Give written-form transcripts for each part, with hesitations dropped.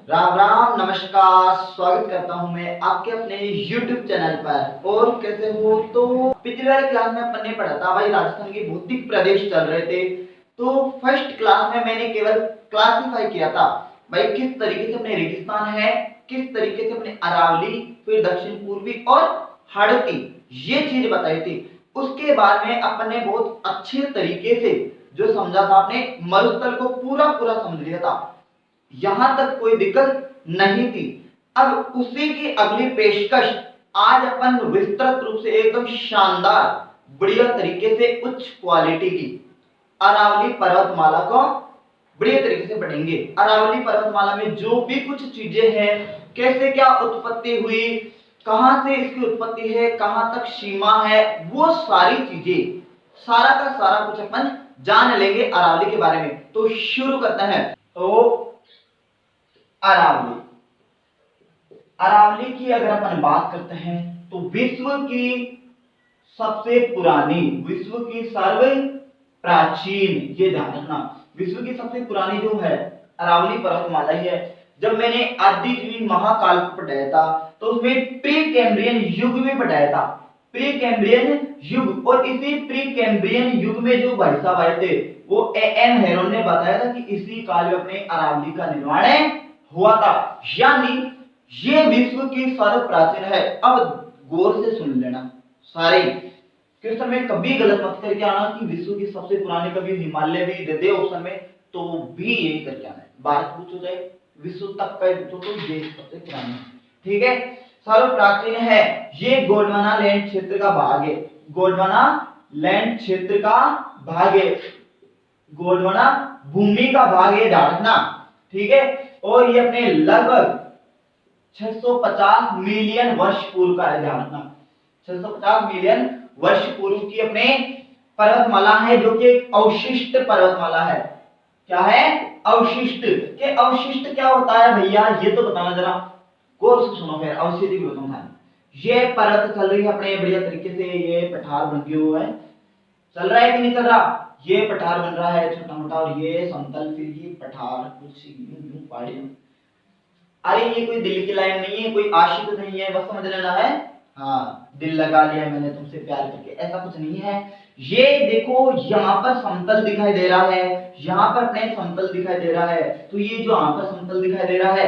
राम राम नमस्कार, स्वागत करता हूं मैं आपके अपने YouTube चैनल पर। और कैसे हो? तो पिछली वाली क्लास में अपन ने पढ़ा था भाई, राजस्थान के भौतिक प्रदेश चल रहे थे। तो फर्स्ट क्लास में मैंने केवल क्लासिफाई किया था भाई, किस तरीके से अपने रेगिस्तान है, किस तरीके से अपने अरावली, फिर दक्षिण पूर्वी और हाड़ौती, ये चीज बताई थी। उसके बाद में अपन ने बहुत अच्छे तरीके से जो समझा था, आपने मरुस्थल को पूरा पूरा समझ लिया था, यहां तक कोई दिक्कत नहीं थी। अब उसी की अगली पेशकश आज अपन विस्तृत रूप से एकदम शानदार बढ़िया तरीके से उच्च क्वालिटी की अरावली पर्वतमाला को बढ़िया तरीके से पढ़ेंगे। अरावली पर्वतमाला में जो भी कुछ चीजें हैं, कैसे क्या उत्पत्ति हुई, कहां से इसकी उत्पत्ति है, कहां तक सीमा है, वो सारी चीजें, सारा का सारा कुछ अपन जान लेंगे अरावली के बारे में। तो शुरू करते हैं। तो अरावली, अरावली की अगर अपन बात करते हैं तो विश्व की सबसे पुरानी, विश्व की सर्व प्राचीन, ये ध्यान रखना, विश्व की सबसे पुरानी जो है अरावली पर्वतमाला ही है। जब मैंने आदिजीवी महाकाल को पढ़ाया था तो उसमें प्री कैम्ब्रियन युग में पढ़ाया था, प्री कैम्ब्रियन युग। और इसी प्री कैम्ब्रियन युग में जो भाई साहब आए थे वो एएन हेरोन ने बताया था कि इसी काल में अपने अरावली का निर्माण हुआ था, यानी ये विश्व की सर्व प्राचीन है। अब गौर से सुन लेना सारे, क्वेश्चन में कभी गलत मत करके आना कि विश्व की सबसे पुरानी, कभी हिमालय भी दे दे ऑप्शन में तो भी यही करके आना है। भारत पूछो चाहे विश्व तक का पूछो तो ये सबसे पुरानी, ठीक है, सर्व प्राचीन है। ये गोंडवाना लैंड क्षेत्र का भाग है, गोंडवाना लैंड क्षेत्र का भाग है, गोंडवाना भूमि का भाग है, ध्यान रखना, ठीक है। और ये अपने लगभग 650 मिलियन वर्ष पूर्व का है, ध्यान रखना, 650 मिलियन वर्ष पूर्व की अपने पर्वतमाला है, जो कि एक अवशिष्ट पर्वतमाला है। क्या है? अवशिष्ट। के अवशिष्ट क्या होता है भैया, ये तो बताना जरा, गौर से सुनो, फिर अवशिष्ट भी बताऊंगा। ये पर्वत चल रही है अपने बढ़िया तरीके से, ये पठार बन गया हुआ है, चल रहा है कि नहीं चल रहा, ये पठार बन रहा है छोटा मोटा, और ये समतल, फिर ये पठार, कुछ यूं पहाड़ी। अरे ये कोई दिल की लाइन नहीं है, कोई आशिक नहीं है, बस समझ लेना है। हाँ, दिल लगा लिया मैंने तुमसे प्यार करके, ऐसा कुछ नहीं है। ये देखो यहाँ पर समतल दिखाई दे रहा है, यहाँ पर अपने समतल दिखाई दे रहा है, तो ये जो यहाँ पर समतल दिखाई दे रहा है,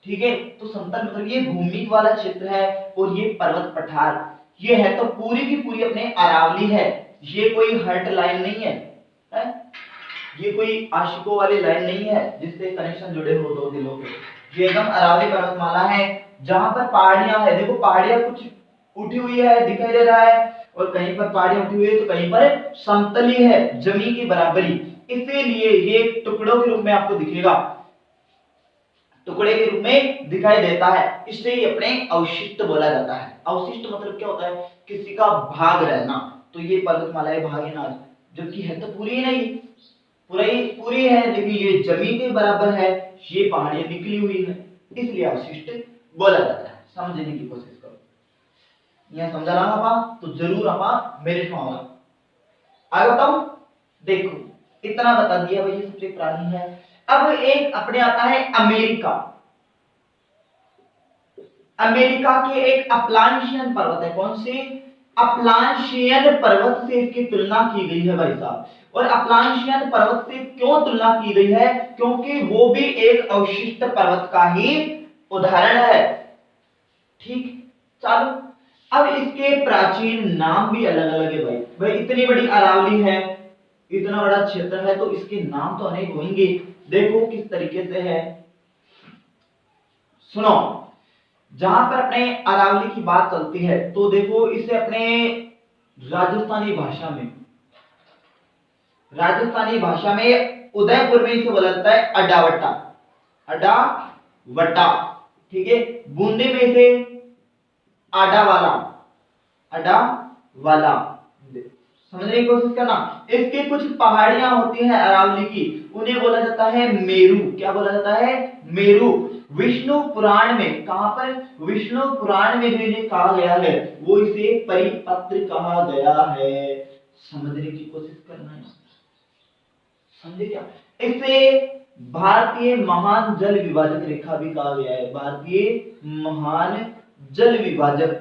ठीक है, तो समतल मतलब ये भूमि वाला क्षेत्र है, और ये पर्वत पठार ये है, तो पूरी की पूरी अपने अरावली है। ये कोई हर्ट लाइन नहीं है? ये कोई आशिकों वाली लाइन नहीं है जिससे कनेक्शन जुड़े हो दो दिलों के। ये एकदम अरावली पर्वतमाला है, जहां पर पहाड़ियां है, देखो पहाड़ियां कुछ उठी हुई है, दिखाई दे रहा है, और कहीं पर पहाड़ियां उठी हुई है तो कहीं पर समतली है, जमीन की बराबरी। इसीलिए ये टुकड़ों के रूप में आपको दिखेगा, टुकड़े के रूप में दिखाई देता है, इसलिए अपने अवशिष्ट बोला जाता है। अवशिष्ट मतलब क्या होता है? किसी का भाग रहना। तो ये पर्वतमाला भाग है ना, जबकि है तो पूरी नहीं, पूरी है, लेकिन ये जमीन के बराबर है, ये पहाड़ियां निकली हुई है, इसलिए अवशिष्ट बोला जाता है। समझने की कोशिश करो, यहां समझा रहा आप तो जरूर आप मेरे में होगा। आगे बताओ, देखो इतना बता दिया भाई, ये सबसे पुरानी है। अब एक अपने आता है अमेरिका, अमेरिका के एक अपलांशियन पर्वत है, कौन सी? अपलांशियन पर्वत से इसकी तुलना की गई है भाई साहब। और अपलांशियन पर्वत से क्यों तुलना की गई है? क्योंकि वो भी एक अवशिष्ट पर्वत का ही उदाहरण है, ठीक। चलो, अब इसके प्राचीन नाम भी अलग अलग है भाई इतनी बड़ी अरावली है, इतना बड़ा क्षेत्र है, तो इसके नाम तो अनेक होंगे। देखो किस तरीके से है, सुनो, जहां पर अपने अरावली की बात चलती है तो देखो इसे अपने राजस्थानी भाषा में, राजस्थानी भाषा में उदयपुर में इसे बोला जाता है अडावटा, अडावटा, ठीक है। बूंदी में इसे आडावाला, अडावाला, समझने की कोशिश करना। इसकी कुछ पहाड़ियां होती हैं अरावली की, उन्हें बोला जाता है मेरू। क्या बोला जाता है? मेरू। विष्णु पुराण में, कहां पर? विष्णु पुराण में जो इन्हें कहा गया है वो इसे परिपत्र कहा गया है। समझने की कोशिश करना है, समझे क्या? इसे भारतीय महान जल विभाजक रेखा भी कहा गया है, भारतीय महान जल विभाजक,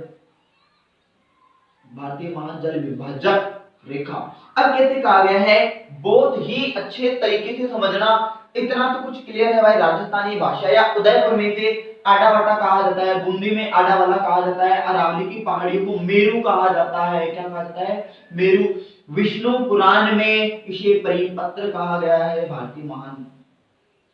भारतीय महान जल विभाजक रेखा। अब कैसे कहा गया है, बहुत ही अच्छे तरीके से समझना, इतना तो कुछ क्लियर है भाई। राजस्थानी भाषा या उदयपुर में से आडावाटा कहा जाता है, बूंदी में आडावाला कहा जाता है, अरावली की पहाड़ियों को मेरू कहा जाता है। क्या कहा जाता है, मेरू। विष्णु पुराण में इसे परिपत्र कहा गया है, भारतीय महान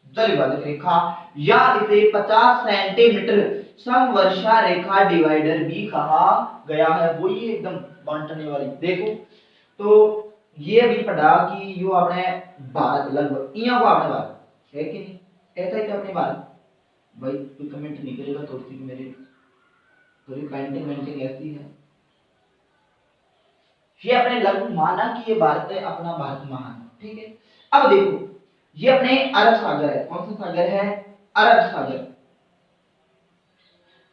जल विभाजक रेखा, या इसे 50 सेंटीमीटर समवर्षा रेखा डिवाइडर भी कहा गया है। वो ही एकदम बांटने वाली। देखो तो ये भी पढ़ा कि यो आपने भारत लगभग इया को आपने भारत है कि नहीं, ऐसा ही तो अपने भारत भाई। कोई कमेंट नहीं करेगा तो मेरे थोड़ी पेंटिंग वेंटिंग ऐसी है। ये अपने लगभग माना कि ये भारत है, अपना भारत महान, ठीक है। अब देखो ये अपने अरब सागर है, कौन सा सागर है, अरब सागर।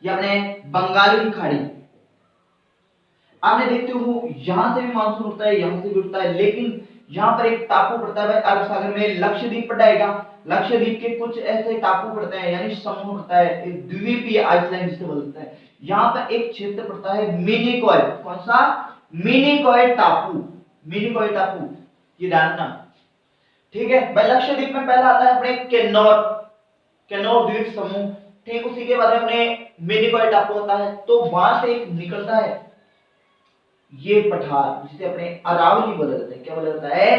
ये अपने बंगाल की खाड़ी, आपने देखते हो यहां से भी मानसून उठता है, यहां से भी उठता है, लेकिन यहां पर एक टापू पड़ता है भाई अरब सागर में, लक्षद्वीप पड़ेगा। लक्षद्वीप के कुछ ऐसे टापू पड़ते हैं, यानी समूह पड़ता है, द्वीपीय आइसलैंड जिसे बोलते हैं। यहां पर एक क्षेत्र पड़ता है मिनिकॉय, कौन सा, मिनिकॉय टापू, मिनिकॉय टापू, ये जानना, ठीक है भाई। लक्षद्वीप में पहला आता है अपने किन्नौर, किन्नौर द्वीप समूह, ठीक। उसी के बाद अपने मिनिकॉय टापू होता है, तो वहां से एक निकलता है ये पठार, जिसे अपने अरावली बोला जाता है। क्या बोला जाता है,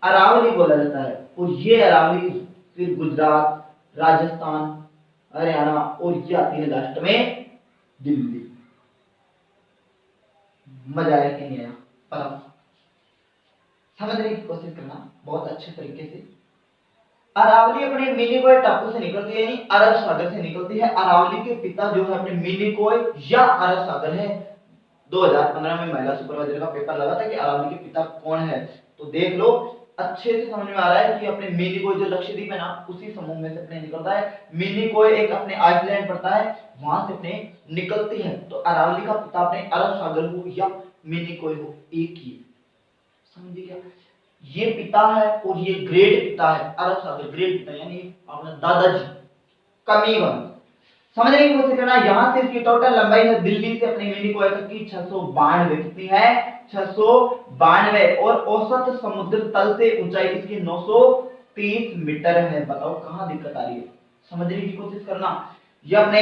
अरावली बोला जाता है। और ये अरावली फिर गुजरात, राजस्थान, हरियाणा और ये आती है लास्ट में दिल्ली। मजा आया कि नहीं आया, पता समझने की कोशिश करना बहुत अच्छे तरीके से। अरावली अपने मिनिकॉय टापू से निकलती है, यानी अरब सागर से निकलती है। अरावली के पिता जो है अपने मिनिकॉय या अरब सागर है। 2015 में महिला सुपरवाइजर का पेपर लगा था कि अरावली के पिता कौन है, तो देख लो, अच्छे से समझ में आ रहा है कि अपने मिनिकॉय जो लक्षद्वीप है ना, उसी समूह में से अपने निकलता है। मिनिकॉय एक अपने आइसलैंड पड़ता है, वहां से अपने निकलती है। तो अरावली का पिता अपने अरब सागर हो या मिनिकॉय हो, एक ही, समझिए क्या। ये पिता है और ये ग्रेट पिता है, अरब सागर ग्रेट पिता, यानी अपना दादाजी कमी वन। समझने की कोशिश करना, यहां से इसकी टोटल लंबाई है दिल्ली से अपने मिनिकॉय तक की 692 कितनी है, 692, और औसत समुद्र तल से ऊंचाई इसकी 930 मीटर है। बताओ कहां दिक्कत आ रही है, समझने की कोशिश करना। ये अपने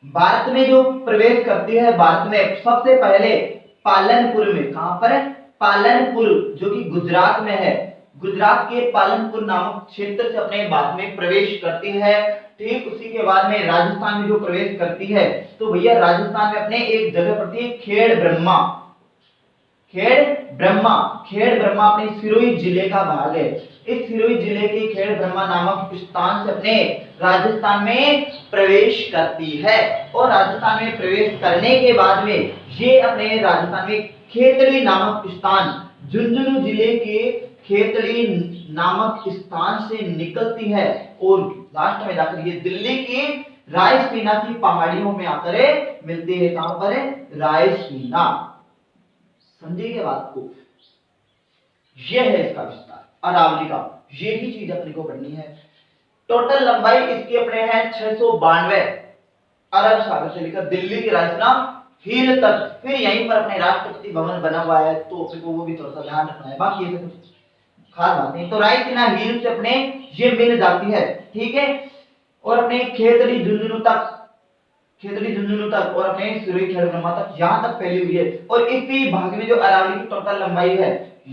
भारत में जो प्रवेश करती है, भारत में सबसे पहले पालनपुर में, कहां पर, पालनपुर जो कि गुजरात में है, गुजरात के पालनपुर नामक क्षेत्र से अपने भारत में प्रवेश करती है, ठीक। उसी के बाद में राजस्थान में जो प्रवेश करती है, तो भैया राजस्थान में अपने एक जगह पड़ती है खेड़ ब्रह्मा, खेड़ ब्रह्मा, खेड़ ब्रह्मा अपने सिरोही जिले का भाग है। इस सिरोही जिले के खेड़ ब्रह्मा नामक स्थान से अपने राजस्थान में प्रवेश करती है, और राजस्थान में प्रवेश करने के बाद में ये अपने राजस्थान में खेतड़ी नामक स्थान, झुंझुनू जिले के खेतड़ी नामक स्थान से निकलती है, और लास्ट में जाकर ये दिल्ली की रायसीना की पहाड़ियों में आकर मिलती है। कहां पर है, रायसीना, समझिए बात को। यह है इसका विस्तार अरावली का, ये ही चीज अपने को पढ़नी है। टोटल लंबाई इसकी अपने है 692, अरब सागर से लेकर दिल्ली की राजसीना हील तक। फिर यहीं पर अपने राष्ट्रपति भवन बना हुआ है, तो अपने को वो भी थोड़ा सा ध्यान रखना है, बाकी ये कुछ खास बात नहीं। तो रायसीना हील से अपने ये मिल जाती है, ठीक है। और अपने खेतड़ी झुंझुनू तक, खेतड़ी झुंझुनू तक, और अपने सिरोही खेड़ ब्रह्मा तक, यहां तक फैली हुई है। और इसी भाग में जो अरावली की टोटल लंबाई है,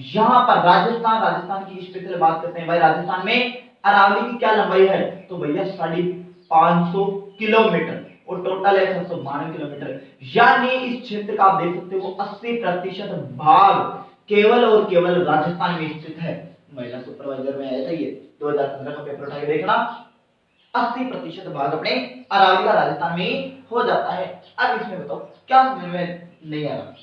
यहां पर राजस्थान, राजस्थान की स्पेशल बात करते हैं भाई। राजस्थान में अरावली की क्या लंबाई है, तो भैया 550 किलोमीटर, और टोटल है 692 किलोमीटर। यानी इस क्षेत्र का आप देख सकते हो 80% भाग केवल और केवल राजस्थान में स्थित है। महिला सुपरवाइजर में आया था ये, 2015 का पेपर उठा के देखना, 80% भाग अपने अरावली का राजस्थान में हो जाता है। अब इसमें बताओ क्या समझ में नहीं आ रहा,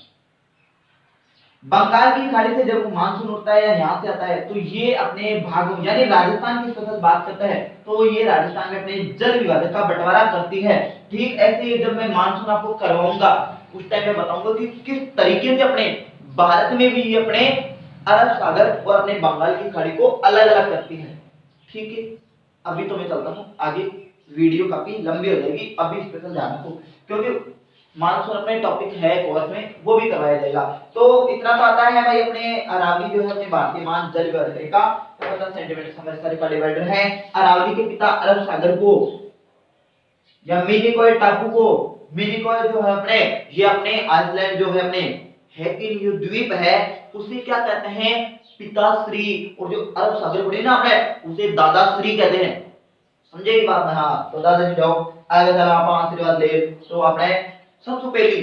बंगाल की खाड़ी से जब मानसून उठता है या यहाँ से आता है, तो ये अपने भागों, यानी राजस्थान की स्पेशल बात करता है, तो ये राजस्थान में अपने जल विभाजक का बंटवारा करती है, ठीक। ऐसे ही जब मैं मानसून आपको करवाऊंगा उस टाइम में बताऊंगा कि किस तरीके से अपने भारत में भी ये अपने अरब सागर और अपने बंगाल की खाड़ी को अलग अलग करती है, ठीक है, अभी तो मैं चलता हूँ, आगे वीडियो काफी लंबी हो जाएगी, अभी स्पेशल ध्यान रखो क्योंकि मानसून अपने टॉपिक है कोर्स में, वो भी करवाया जाएगा। तो इतना तो आता है भाई, अपने अरावली जो है अपने भारतीय महाजल व्यवस्था का 50 सेंटीमीटर समझदारी का डिवाइडर है। अरावली के पिता अरब सागर को या मिनिकॉय टापू को, मिनिकॉय जो है अपने, ये अपने आइसलैंड जो है अपने है कि जो द्वीप है उसे क्या कहते हैं, पिताश्री, और जो अरब सागर पड़े ना अपने उसे दादाश्री कहते हैं। समझे ये बात ना? हाँ, तो दादाजी जाओ आगे चला आप आशीर्वाद ले। तो आपने सबसे पहली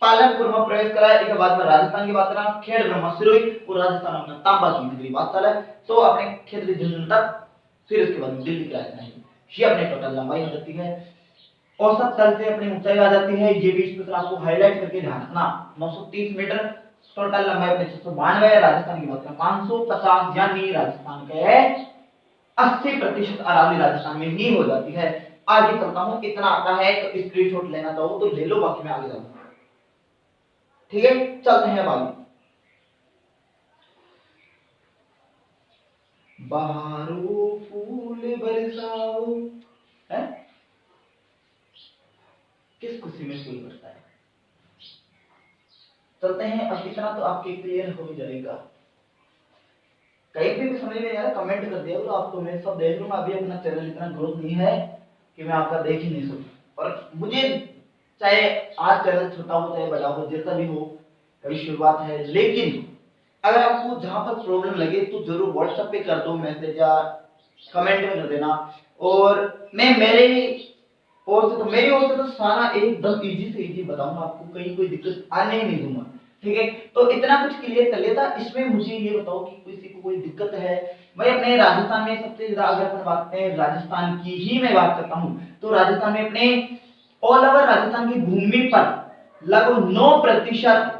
पालनपुर में प्रवेश करा, एक बात में राजस्थान की बात करा, खेड़ ब्रह्मसुरी और राजस्थान में तांबा की नगरी बात चला, तो आपने खेड़ झुंझुनू तक, फिर उसके बाद दिल्ली की राजधानी, ये अपने टोटल लंबाई हो जाती है। औसत तल से अपनी ऊंचाई आ जाती है, ये भी इसमें आपको हाईलाइट करके ध्यान रखना, 930 मीटर टोटल लंबाई अपने 692 है। राजस्थान की बात करें 550, यानी राजस्थान के 80% अरावली राजस्थान में ही हो जाती है। आगे चलता हूं, इतना आता है तो स्क्रीनशॉट लेना चाहो तो ले लो, बाकी मैं आगे जाऊंगा। ठीक है, चलते हैं आगे। बहारो फूल बरसाओ, है किस खुशी में फूल बरसा है। चलते हैं, अब इतना तो आपके क्लियर हो जाएगा। कहीं भी समझ में नहीं आ रहा कमेंट कर दिया, तो आपको मैं सब देख लूंगा। अभी अपना चैनल इतना ग्रोथ नहीं है कि मैं आपका देख ही नहीं सकूं, और मुझे चाहे आज चैनल छोटा हो चाहे बड़ा हो, जैसा भी हो, कभी शुरुआत है, लेकिन अगर आपको जहां पर प्रॉब्लम लगे तो जरूर व्हाट्सएप पे कर दो मैसेज या कमेंट में कर देना। और मैं मेरे ओर से तो मेरी ओर से तो सारा एकदम इजी से इजी बताऊंगा आपको, कहीं कोई दिक्कत आने ही नहीं दूंगा। ठीक है, तो इतना कुछ क्लियर कर लिया था। इसमें मुझे ये बताओ कि किसी को कोई दिक्कत है? भाई अपने राजस्थान में सबसे ज्यादा अगर अपन बात करें, राजस्थान की ही मैं बात करता हूं, तो राजस्थान में अपने ऑल ओवर राजस्थान की भूमि पर लगभग 9%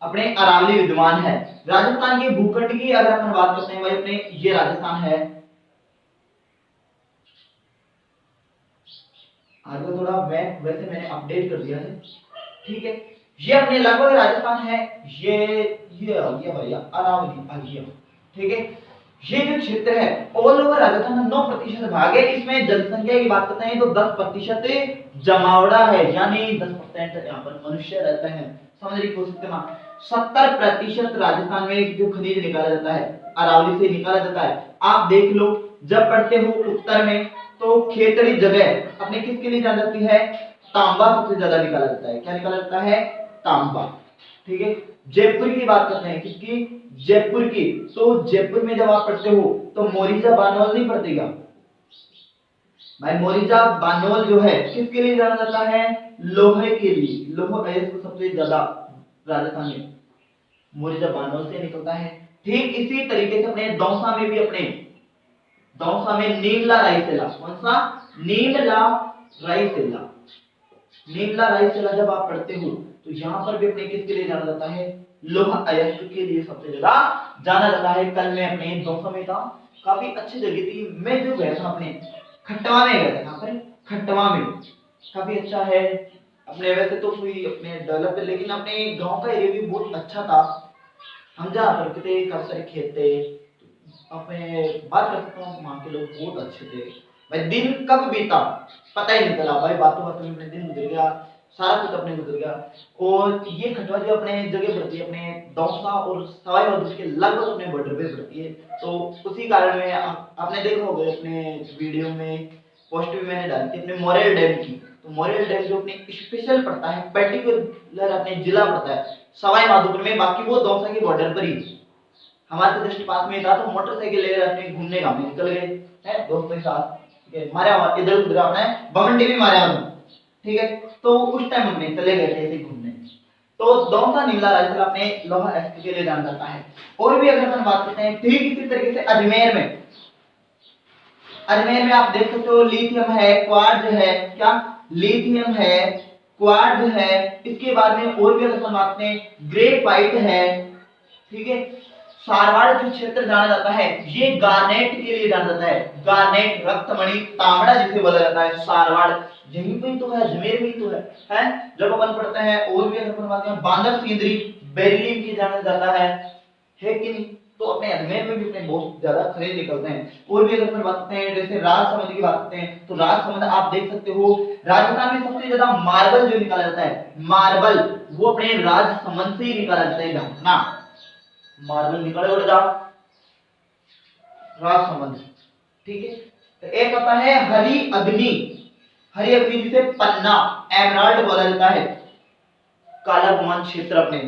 अपने अरावली विद्यमान है। राजस्थान के भूखंड की अगर अपन बात करते हैं भाई, अपने ये राजस्थान है, आगे थोड़ा मैप वैसे मैंने अपडेट कर दिया है। ठीक है, ये अपने लगभग राजस्थान है, ये आ गया भैया अरावली आ गया। ठीक है, ये जो क्षेत्र है ऑल ओवर राजस्थान में 9% भाग है। इसमें जनसंख्या की बात करते हैं तो 10% जमावड़ा है, यानी 10% यहाँ पर मनुष्य रहते हैं। समझने की कोशिश करना। 70% राजस्थान में जो खनिज निकाला जाता है अरावली से निकाला जाता है। आप देख लो, जब पढ़ते हो उत्तर में तो खेतड़ी जगह अपने किसके लिए जानी जाती है, तांबा सबसे ज्यादा निकाला जाता है। क्या निकाला जाता है? तांबा। ठीक है, जयपुर की बात करते हैं, किसकी? जयपुर की। तो जयपुर में जब आप पढ़ते हो तो मोरिजा बानोल नहीं पढ़ते क्या भाई? मोरिजा बानोल जो है किसके लिए जाना जाता है? लोहे के लिए। लोहा अयस्क सबसे ज्यादा राजस्थान में मोरिजा बानोल से निकलता है। ठीक इसी तरीके से अपने दौसा में भी, अपने दौसा में नीमला रायसेला, कौन सा? नीमला रायसेला। नीमला रायसेला जब आप पढ़ते हो तो यहाँ पर भी अपने किसके लिए जाना जाता है? लोहा अयस्क के लिए सबसे ज्यादा जाना जाता है। कल मैं अपने दौसा में था, काफी अच्छी जगह थी, मैं जो गया था अपने खट्टवा में गया था। यहाँ पर खट्टवा में काफी अच्छा है। अपने वैसे तो कोई अपने डेवलप है, लेकिन अपने गांव का एरिया भी बहुत अच्छा था। हम जहाँ पर थे काफी सारे खेत थे, अपने बात कर सकता हूँ वहाँ के लोग बहुत अच्छे थे। भाई दिन कब बीता पता ही नहीं चला भाई, बातों बातों में अपने दिन गुजर गया, सारा कुछ अपने गुजर गया। और ये खटवा जो अपने जगह पड़ती है अपने दौसा और सवाई माधोपुर के लगभग अपने बॉर्डर पे पड़ती है। तो उसी कारण में आपने देखा होगा अपने वीडियो में पोस्ट भी मैंने डाली थी अपने मोरेल डैम की। तो मोरेल डैम जो अपने स्पेशल पड़ता है, पर्टिकुलर अपने जिला पड़ता है सवाई माधोपुर में, बाकी वो दौसा के बॉर्डर पर ही हमारे तो जस्ट पास में था। तो मोटरसाइकिल लेकर अपने घूमने का हम निकल गए हैं दोस्तों के साथ। ठीक है, मारे इधर उधर अपने बमंडी भी मारे हम। ठीक है, तो उस टाइम हमने चले गए थे ऐसे घूमने। तो दौसा नीमला रायसेला अपने लोहा एसपी के लिए जाना जाता है। और भी अगर हम बात करते हैं ठीक इसी तरीके से अजमेर में, अजमेर में आप देख सकते हो लिथियम है, क्वार्ट्ज है, क्या लिथियम है, क्वार्ट्ज है। इसके बाद में और भी अगर हम बात करें ग्रेफाइट है। ठीक है, सारवाड़ जो क्षेत्र जाना जाता है ये गार्नेट के लिए जाना जाता है। गार्नेट, रक्तमणि, तांबड़ा जिसे बोला जाता है, सारवाड़ यहीं पे तो है, अजमेर में तो है। जब अपन पढ़ते हैं और भी अगर अपन बात करें बांदर सिंदरी बेरिलियम के जाना जाता है कि नहीं? तो अपने अजमेर में भी अपने बहुत ज्यादा खनिज निकलते हैं। और भी अगर अपन बात करते हैं जैसे राजसमंद की बात करते हैं तो राजसमंद आप देख सकते हो राजस्थान में सबसे ज्यादा मार्बल जो निकाला जाता है, मार्बल वो अपने राजसमंद से ही निकाला जाता है ना, मार्बल निकलेगा राजसमंद। ठीक है, तो एक होता है हरी अग्नि, हरी अग्नि जिसे पन्ना एमराल्ड बोला जाता है, काला गुमान क्षेत्र अपने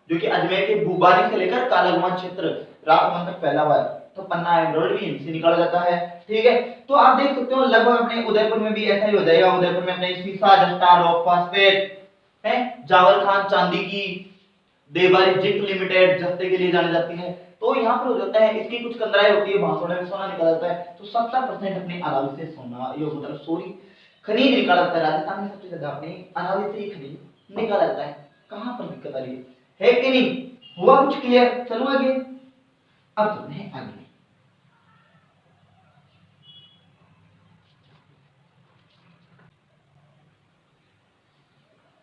जो कि अजमेर के भूबारी से लेकर काला गुमान क्षेत्र राजसमंद तक फैला हुआ है, तो पन्ना एमराल्ड भी इनसे निकाला जाता है। ठीक है, तो आप देख सकते हो लगभग अपने उदयपुर में भी ऐसा ही हो जाएगा। उदयपुर में अपने सीसा जस्ता रॉक फास्फेट है, जावल खान चांदी की देवारी जिंक लिमिटेड जस्ते के लिए जानी जाती है। तो यहाँ पर हो जाता है इसकी कुछ कंदराई होती है, भांसोड़े में सोना निकला जाता है, तो 70% अपने अरावली से सोना ये मतलब सोरी खनिज निकाला जाता है। राजस्थान में सबसे ज्यादा अपने अरावली से ही खनिज निकाला जाता है। कहाँ पर दिक्कत आ रही है कि नहीं? हुआ कुछ क्लियर? चलो आगे, अब चलते हैं आगे।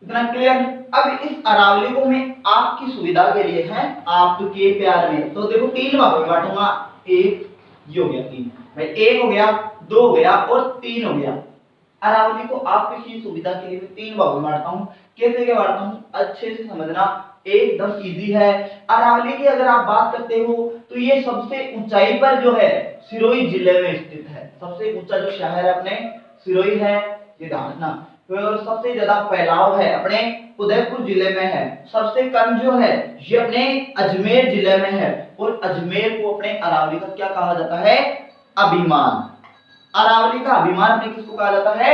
इतना क्लियर? अब इस अरावली को मैं आपकी सुविधा के लिए है, आपके प्यार में, तो देखो 3 भागों में बांटूंगा। एक ये हो गया 3 भाई, 1 हो गया, 2 हो गया और 3 हो गया। अरावली को आपकी सुविधा के लिए मैं 3 भागों में बांटता हूं। कैसे क्या बांटता हूं अच्छे से समझना, एकदम इजी है। अरावली की अगर आप बात करते हो तो ये सबसे ऊंचाई पर जो है सिरोही जिले में स्थित है। सबसे ऊंचा जो शहर है अपने सिरोही है, ये ध्यान रखना। तो सबसे ज्यादा फैलाव है अपने उदयपुर जिले में है, सबसे कम जो है ये अपने अजमेर जिले में है। और अजमेर को अपने अरावली का क्या कहा जाता है? अभिमान। अरावली का अभिमान अपने किसको कहा जाता है?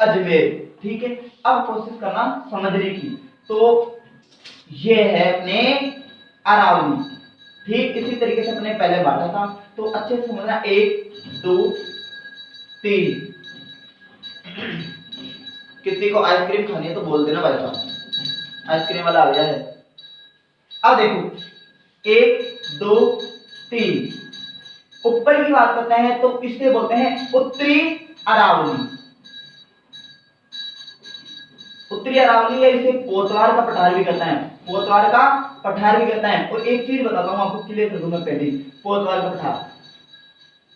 अजमेर। ठीक है, अब कोशिश करना समझने की। तो ये है अपने अरावली। ठीक इसी तरीके से अपने पहले बांटा था, तो अच्छे से समझना। 1 2 3। किसी को आइसक्रीम खानी है तो बोल देना भाई साहब, आइसक्रीम वाला आ गया है। अब देखो 1 2 3। ऊपर की बात करते हैं तो किससे बोलते हैं? उत्तरी अरावली। उत्तरी अरावली है, इसे पोतवार का पठार भी कहते हैं, पोतवार का पठार भी कहते हैं। और एक चीज बताता हूं आपको क्लियर कर दूंगा पहले, पोतवार का पठार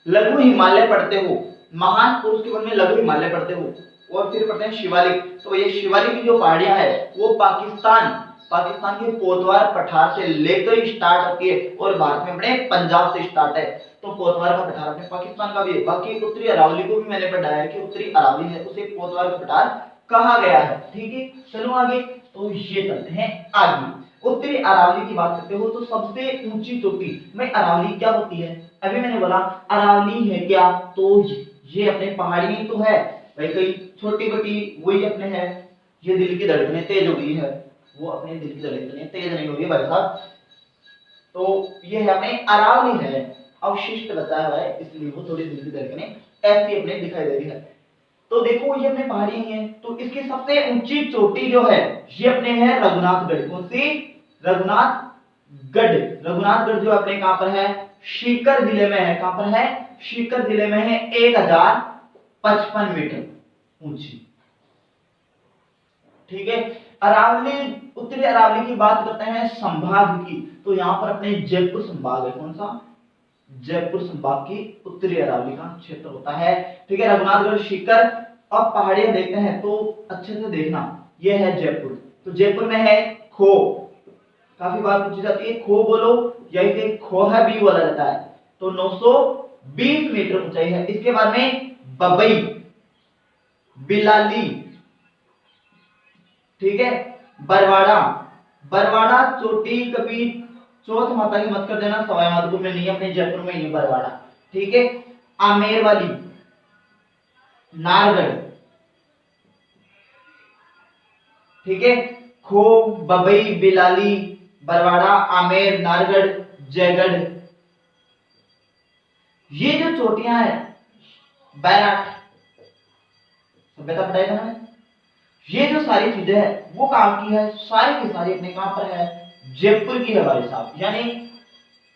लघु हिमालय पढ़ते हो, महान पुरुष के वन में लघु हिमालय पढ़ते हो, और फिर पढ़ते हैं शिवालिक। तो ये शिवालिक की जो पहाड़ियां है वो पाकिस्तान के पोतवार पठार से लेकर स्टार्ट होती है और भारत में अपने पंजाब से स्टार्ट है। तो पोतवार का पठार अपने पाकिस्तान का भी है। बाकी उत्तरी अरावली को भी मैंने पढ़ाया है कि उत्तरी अरावली है उसे पोतवार का पठार कहा गया है। ठीक है, चलो आगे। तो ये चलते हैं आगे। उत्तरी अरावली की बात करते हो तो सबसे ऊंची चोटी में अरावली क्या होती है? अभी मैंने बोला अरावली है क्या, तो ये अपने पहाड़ी ही तो है भाई, कई छोटी बड़ी वही अपने है। ये दिल की धड़कनें तेज हो गई है, वो अपने दिल की धड़कनें तेज नहीं हो गई भाई साहब। तो ये है अपने अरावली है, अवशिष्ट बचा हुआ है इसलिए वो थोड़ी दिल की धड़कनें ऐसी अपने दिखाई दे रही है। तो देखो ये अपने पहाड़ी है, तो इसकी सबसे ऊंची चोटी जो है ये अपने है रघुनाथगढ़। कौन सी? रघुनाथगढ़। रघुनाथगढ़ जो अपने कहां पर है? सीकर जिले में है। कहां पर है? सीकर जिले में है। 1055 मीटर ऊंची। ठीक है, अरावली उत्तरी अरावली की बात करते हैं संभाग की, तो यहां पर अपने जयपुर संभाग है। कौन सा? जयपुर संभाग की उत्तरी अरावली का क्षेत्र होता है। ठीक है, रघुनाथगढ़ सीकर। अब पहाड़ियां देखते हैं तो अच्छे से देखना, यह है जयपुर। तो जयपुर में है खो, काफी बार पूछी जाती है खो बोलो, यही से खोहा भी बोला जाता है। तो 920 मीटर ऊंचाई है। इसके बाद में बबई, बिलाली, ठीक है, बरवाड़ा। बरवाड़ा चोटी कभी चौथ माता की मत कर देना, सवाई माधोपुर में नहीं, अपने जयपुर में ही बरवाड़ा। ठीक है, आमेर वाली, नारगढ़। ठीक है, खो, बबई, बिलाली, बरवाड़ा, आमेर, नारगढ़, जयगढ़, ये जो चोटियां हैं, बैराट सभ्यता पढ़ाई था ना, ये जो सारी चीजें हैं वो कहां की है? सारी की सारी अपने कहां पर है? जयपुर की है भाई साहब, यानी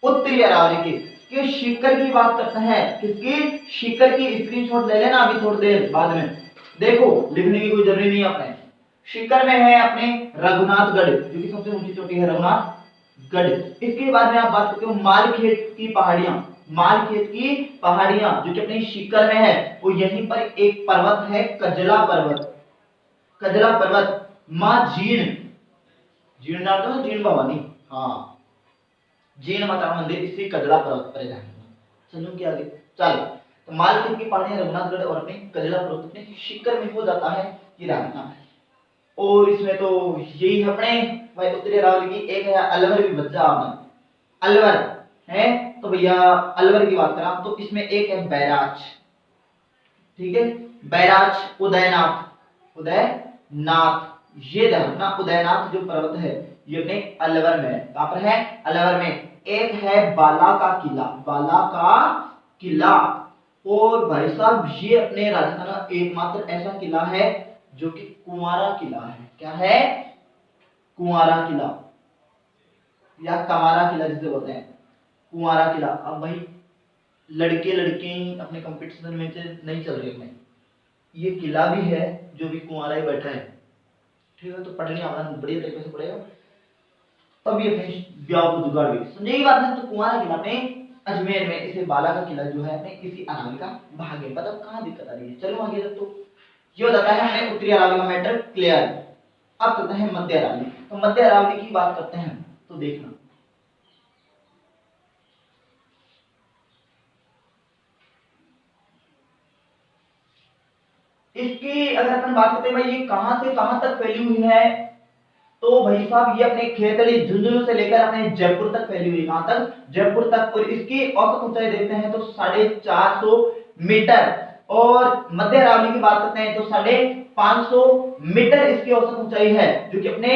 उत्तरी अरावली की। कि सीकर की बात करते हैं, किसकी? सीकर की स्क्रीनशॉट ले लेना अभी थोड़ी देर बाद में, देखो लिखने की कोई जरूरी नहीं है। अपने सीकर में है अपने रघुनाथगढ़, जो कि सबसे ऊंची चोटी है रघुनाथ गढ़। इसके बाद में आप बात करते हो मालखेत की पहाड़ियां। मालखेत की पहाड़ियां जो कि अपनी सीकर में है, वो यहीं पर एक पर्वत है कजला पर्वत। कजला पर्वत, मां जीण, जीण नाम तो जीण भवानी, हाँ जीण माता मंदिर इसी कजला पर्वत पर है। चलो क्या आगे चलो, तो मालखेत की पहाड़ियां रघुनाथगढ़ और अपने कजला पर्वत अपने शिखर में हो जाता है ये रखना। और इसमें तो यही है अपने भाई उत्तरी अरावली की। एक है अलवर भी बच्चा आपने, अलवर है तो भैया अलवर की बात करा तो इसमें एक है बैराज, ठीक है बैराज, उदयनाथ, उदयनाथ ये धरना उदयनाथ जो पर्वत है ये अपने अलवर में है। कहां पर है? अलवर में। एक है बाला का किला, बाला का किला। और भाई साहब ये अपने राजस्थान का एकमात्र ऐसा किला है जो कि कुंवारा किला है। क्या है? कुंवारा किला या कमारा किला जिसे बोलते हैं, कुंवारा किला। अब भाई लड़के लड़के अपने कंपटीशन में से नहीं चल रहे अपने, ये किला भी है जो भी कुंवारा ही बैठा है, ठीक है। तो पढ़ने आना बढ़िया तरीके से पढ़ेगा तब ये अपने ब्याह को जुगाड़ भी समझे की बात है। तो कुंवारा किला में अजमेर में, इसे बाला का किला जो है अपने इसी अरावली का भाग है। मतलब कहां दिक्कत आ रही है, चलो आगे। तो ये हो जाता है हमें उत्तरी अरावली का मैटर क्लियर। अब करते हैं मध्य अरावली। तो मध्य अरावली की बात करते हैं तो देखना इसकी अगर अपन बात करते हैं भाई ये कहां से कहां तक फैली हुई है, तो भाई साहब ये अपने खेतड़ी झुंझुनू से लेकर अपने जयपुर तक फैली हुई है। कहां तक? जयपुर तक। और इसकी औसत ऊंचाई देखते हैं तो 450 मीटर। और मध्य अरावली की बात करते हैं तो 550 मीटर इसकी औसत ऊंचाई है, जो कि अपने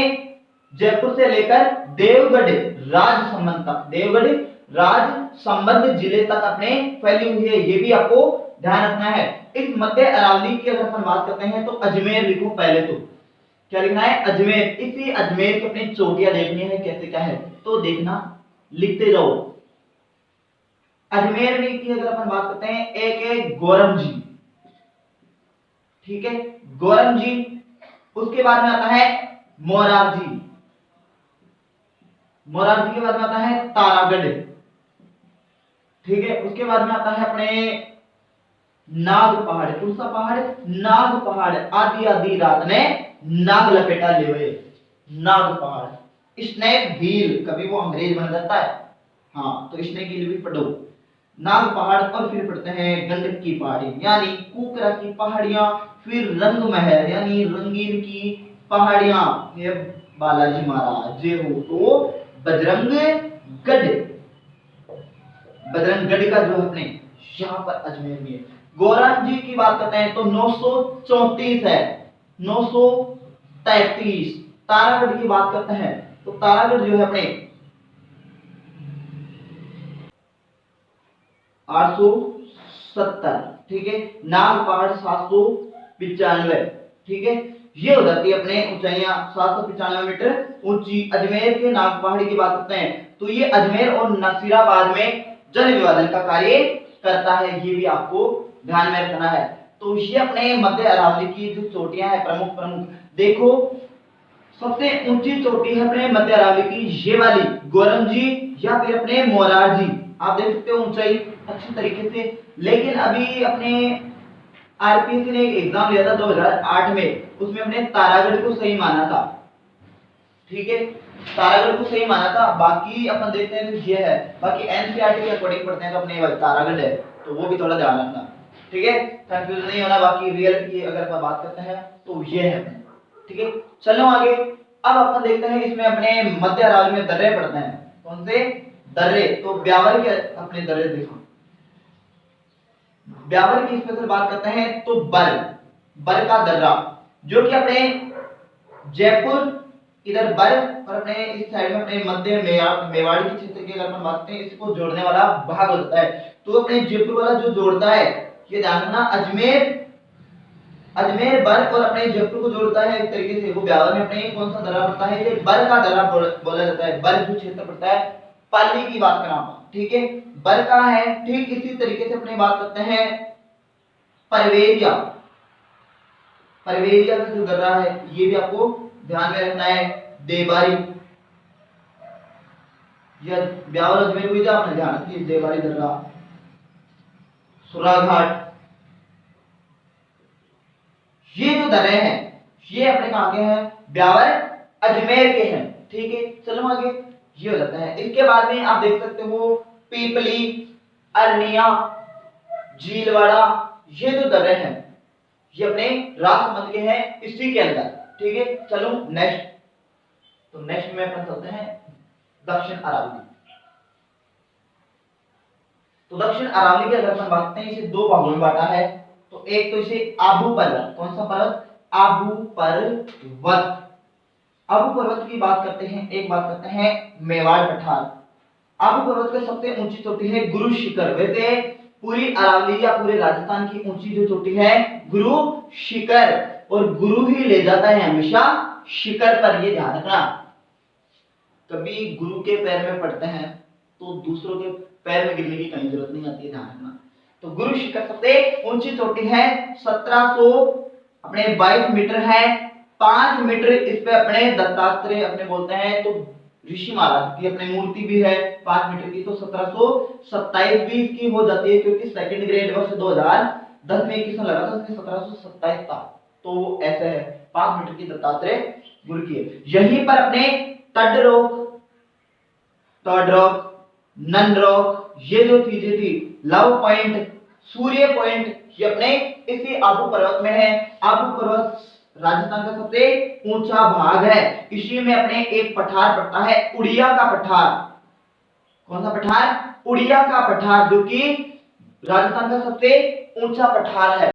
जयपुर से लेकर देवगढ़ राजसमंद तक, देवगढ़ राजसमंद जिले तक अपने फैली हुई है। ये भी आपको ध्यान रखना है। इस मध्य अरावली की अगर अपन बात करते हैं तो अजमेर लिखो पहले। तो क्या लिखना है? अजमेर। इसी अजमेर की अपनी चोटियां देखनी है कैसे क्या है, तो देखना लिखते जाओ। अजमेर में की अगर अपन बात करते हैं एक है गोरमजी, ठीक है गोरमजी। उसके बाद में आता है मोरारजी, मोरारजी के बाद में आता है तारागढ़, ठीक है। उसके बाद में आता है अपने नाग पहाड़। कौन सा पहाड़? नाग पहाड़। आधी आधी रात ने नाग लपेटा ले हुए, नाग पहाड़। स्नेक हिल, कभी वो अंग्रेज बन जाता है, हाँ तो स्नेक हिल भी पढ़ो। नाग पहाड़। और फिर पढ़ते हैं गंडक की पहाड़ी यानी कुकरा की पहाड़ियां। फिर रंग महल यानी रंगीन की पहाड़ियां, ये बालाजी महाराज जे हो तो बजरंगगढ़, बजरंगगढ़ का जो अपने यहाँ पर अजमेर में है। गोरख जी की बात करते हैं तो 934 है, 933। तारागढ़ की बात करते हैं तो तारागढ़ जो है अपने 870, ठीक है। नाग पहाड़ 795, ठीक है। ये हो जाती है अपने ऊंचाइयां 795 मीटर ऊंची। अजमेर के नाग पहाड़ी की बात करते हैं तो ये अजमेर और नसीराबाद में जल विभाजन का कार्य करता है, ये भी आपको ध्यान में रखना है। तो ये अपने मध्य अरावली की जो चोटियां हैं प्रमुख प्रमुख देखो, सबसे ऊंची चोटी है अपने मध्य अरावली की ये वाली गोरमजी या फिर अपने मोरारजी। आप देख सकते हो ऊंचाई अच्छी तरीके से। लेकिन अभी अपने आरपीएससी ने एक एग्जाम लिया था 2008 में, उसमें अपने तारागढ़ को सही माना था, ठीक है तारागढ़ को सही माना था। बाकी अपन देखते हैं तो ये है, बाकी एनसीईआरटी के अकॉर्डिंग पढ़ते हैं तो अपने तारागढ़ है, तो वो भी थोड़ा ध्यान रखना, ठीक है कंफ्यूज नहीं होना। बाकी रियल की अगर अपन बात करते हैं तो ये है, ठीक है। चलो आगे। अब अपन देखते हैं इसमें अपने मध्य अरावली में दर्रे पढ़ते हैं। कौन से दर्रे? तो ब्यावर के अपने दर्रे देखो, ब्यावर की स्पेशल बात करते हैं तो बर का दर्रा, जो कि अपने जयपुर इधर बर और अपने इस साइड में अपने मध्य मेवाड़ी के क्षेत्र की अगर अपन बात करते हैं इसको जोड़ने वाला भाग होता है। तो अपने जयपुर वाला जो जोड़ता है, ये ध्यान रखना, अजमेर बर और अपने जयपुर को जोड़ता है एक तरीके से, वो ब्यावर में अपने कौन सा दर्रा पड़ता है? ये बर का दर्रा बोला जाता है। बर जो क्षेत्र पड़ता है, पाली की बात करा, ठीक है बर का है। ठीक इसी तरीके से अपने बात करते हैं परवेरिया, परवेरिया का जो दर्रा है ये भी आपको ध्यान में रखना है। देबारी, यह ब्यावर अजमेर हुई जो आपने ध्यान रखिए, देवारी दर्रा, सुराघाट, ये जो दर्रे हैं ये अपने कहां के हैं, ब्यावर अजमेर के हैं। ठीक है, चलो आगे, ये हो जाता है। इसके बाद में आप देख सकते हो पीपली, अरनिया, झीलवाड़ा, ये जो दर्रे हैं ये अपने राजसमंद के हैं, इसी के अंदर। ठीक है, चलो नेक्स्ट। तो नेक्स्ट में अपन चलते हैं दक्षिण अरावली। तो दक्षिण अरावली की अगर अपन बात करते हैं, इसे दो भागों में बांटा है। तो एक तो इसे आबू पर्वत, कौन सा पर्वत, आबू पर्वत, आबू पर्वत की बात करते हैं। एक बात करते हैं मेवाड़ पठार। आबू पर्वत की सबसे ऊंची चोटी है गुरु शिखर। वैसे पूरी अरावली या पूरे राजस्थान की ऊंची जो चोटी है गुरु शिखर, और गुरु ही ले जाता है हमेशा शिखर पर, ये ध्यान रखना। कभी गुरु के पैर में पड़ते हैं तो दूसरों के पैर में गिरने की कहीं जरूरत नहीं आती है, ध्यान रखना। तो गुरु शिखर सबसे ऊंची चोटी है, 1700 अपने 22 मीटर है। 5 मीटर इस पे अपने दत्तात्रेय अपने बोलते हैं, तो ऋषि महाराज की अपनी मूर्ति भी है 5 मीटर की। तो 1727 भी इसकी हो जाती है, क्योंकि सेकंड ग्रेड वर्ष 2010 में किसने लगा था, उसने 1727 था। तो ऐसे है 5 मीटर की दत्तात्रेय गुरु की है। यहीं पर अपने टडरॉक, ननरॉक, ये जो चीजें थी, लव पॉइंट, सूर्य पॉइंट, ये अपने इसी आबू पर्वत में है। आबू पर्वत राजस्थान का सबसे ऊंचा भाग है। इसी में अपने एक पठार पड़ता है, उड़िया का पठार। कौन सा पठार, उड़िया का पठार, जो कि राजस्थान का सबसे ऊंचा पठार है।